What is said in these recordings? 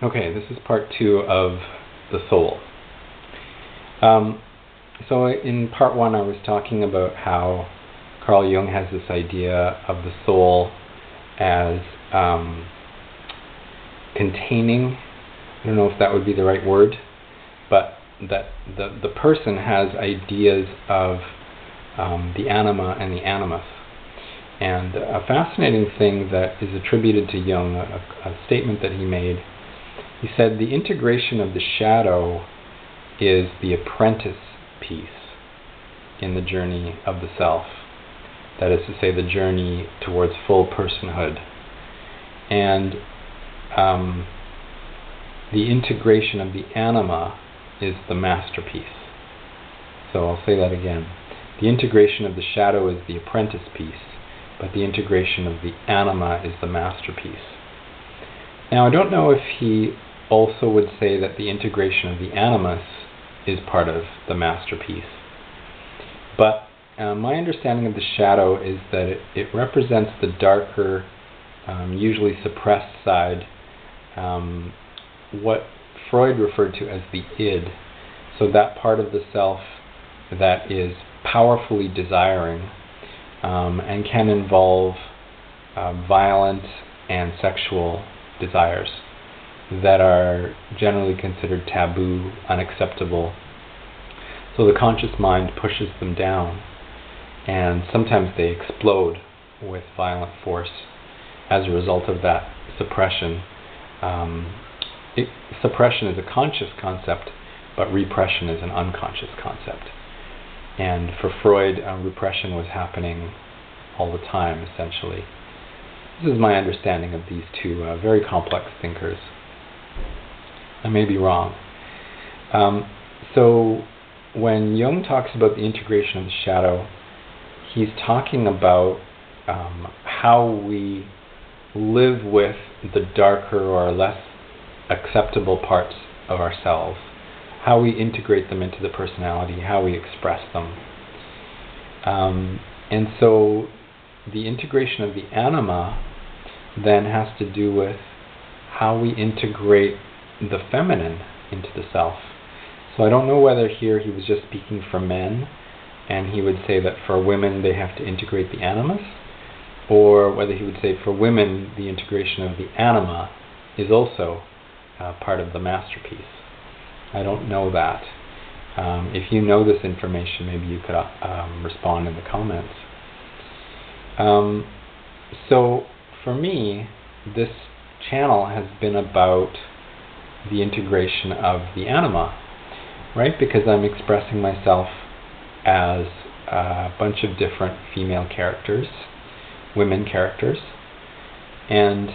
Okay, this is part 2 of the soul. So in part 1 I was talking about how Carl Jung has this idea of the soul as containing, I don't know if that would be the right word, but that the person has ideas of the anima and the animus. And a fascinating thing that is attributed to Jung, a statement that he made, he said the integration of the shadow is the apprentice piece in the journey of the self. That is to say, the journey towards full personhood. And the integration of the anima is the masterpiece. So I'll say that again. The integration of the shadow is the apprentice piece, but the integration of the anima is the masterpiece. Now, I don't know if he also would say that the integration of the animus is part of the masterpiece. But my understanding of the shadow is that it represents the darker, usually suppressed side, what Freud referred to as the id. So that part of the self that is powerfully desiring and can involve violent and sexual desires that are generally considered taboo, unacceptable. So the conscious mind pushes them down, and sometimes they explode with violent force as a result of that suppression. Suppression is a conscious concept, but repression is an unconscious concept. And for Freud, repression was happening all the time, essentially. This is my understanding of these two very complex thinkers. I may be wrong. So when Jung talks about the integration of the shadow, he's talking about how we live with the darker or less acceptable parts of ourselves, how we integrate them into the personality, how we express them. And so the integration of the anima then has to do with how we integrate the feminine into the self. So I don't know whether here he was just speaking for men and he would say that for women they have to integrate the animus, or whether he would say for women the integration of the anima is also part of the masterpiece. I don't know that. If you know this information, maybe you could respond in the comments. So for me, this channel has been about the integration of the anima, right? Because I'm expressing myself as a bunch of different female characters, women characters, and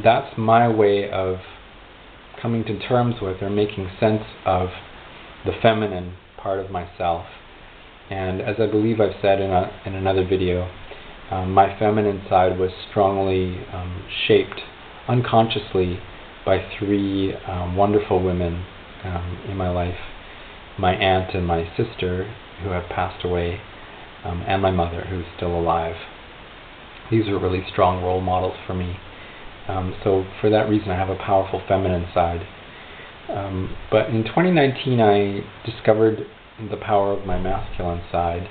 that's my way of coming to terms with or making sense of the feminine part of myself. And as I believe I've said in another video, my feminine side was strongly shaped unconsciously by 3 wonderful women in my life: my aunt and my sister, who have passed away, and my mother, who's still alive. These are really strong role models for me. So for that reason I have a powerful feminine side. But in 2019 I discovered the power of my masculine side,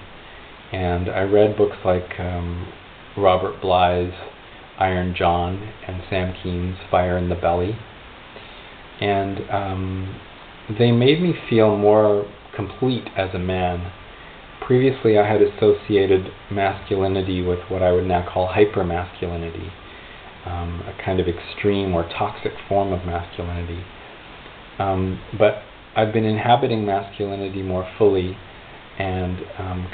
and I read books like Robert Bly's Iron John and Sam Keen's Fire in the Belly, and they made me feel more complete as a man. Previously I had associated masculinity with what I would now call hypermasculinity, a kind of extreme or toxic form of masculinity. But I've been inhabiting masculinity more fully and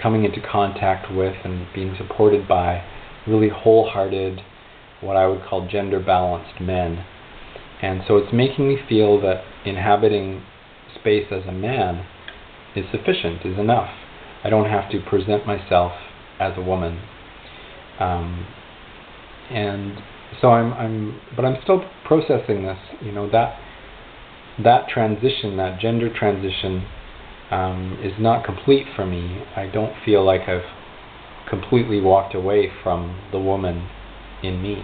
coming into contact with and being supported by really wholehearted, what I would call gender-balanced men. And so it's making me feel that inhabiting space as a man is sufficient, is enough. I don't have to present myself as a woman. And so I'm still processing this, that transition, that gender transition is not complete for me. I don't feel like I've completely walked away from the woman in me.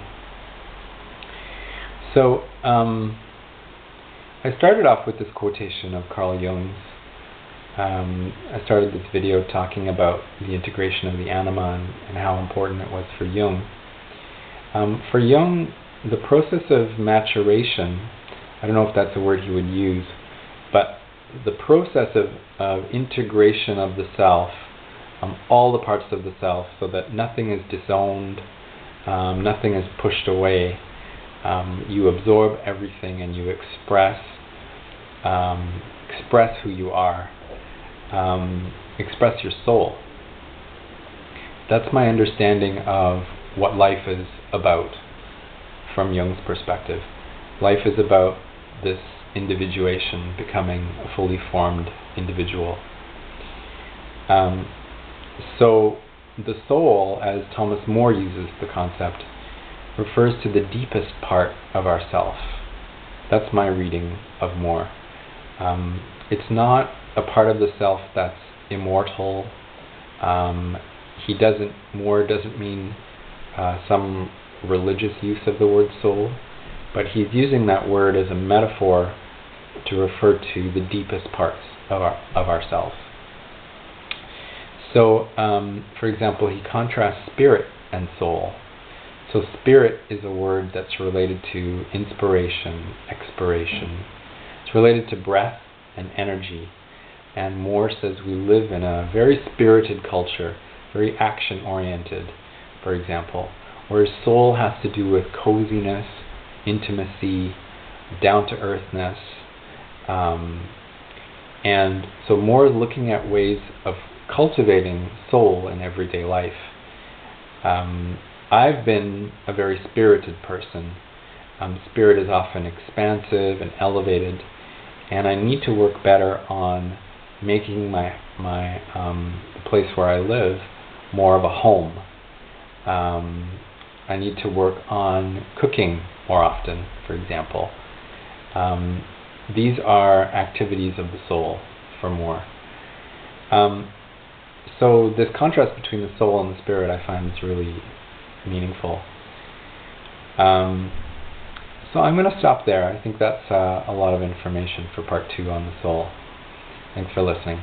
So I started off with this quotation of Carl Jung's. I started this video talking about the integration of the anima and how important it was for Jung. For Jung, the process of maturation, I don't know if that's a word he would use, but the process of integration of the self, all the parts of the self, so that nothing is disowned, nothing is pushed away. You absorb everything and you express who you are, express your soul. That's my understanding of what life is about from Jung's perspective. Life is about this individuation, becoming a fully formed individual. So the soul, as Thomas More uses the concept, refers to the deepest part of ourself. That's my reading of More. It's not a part of the self that's immortal. More doesn't mean some religious use of the word soul, but he's using that word as a metaphor to refer to the deepest parts of ourself. So, for example, he contrasts spirit and soul. So spirit is a word that's related to inspiration, expiration. It's related to breath and energy. And More says we live in a very spirited culture, very action-oriented, for example, whereas soul has to do with coziness, intimacy, down-to-earthness. And so More is looking at ways of cultivating soul in everyday life. I've been a very spirited person. Spirit is often expansive and elevated, and I need to work better on making the place where I live more of a home. I need to work on cooking more often, for example. These are activities of the soul for More. So this contrast between the soul and the spirit I find is really meaningful. So I'm going to stop there. I think that's a lot of information for part 2 on the soul. Thanks for listening.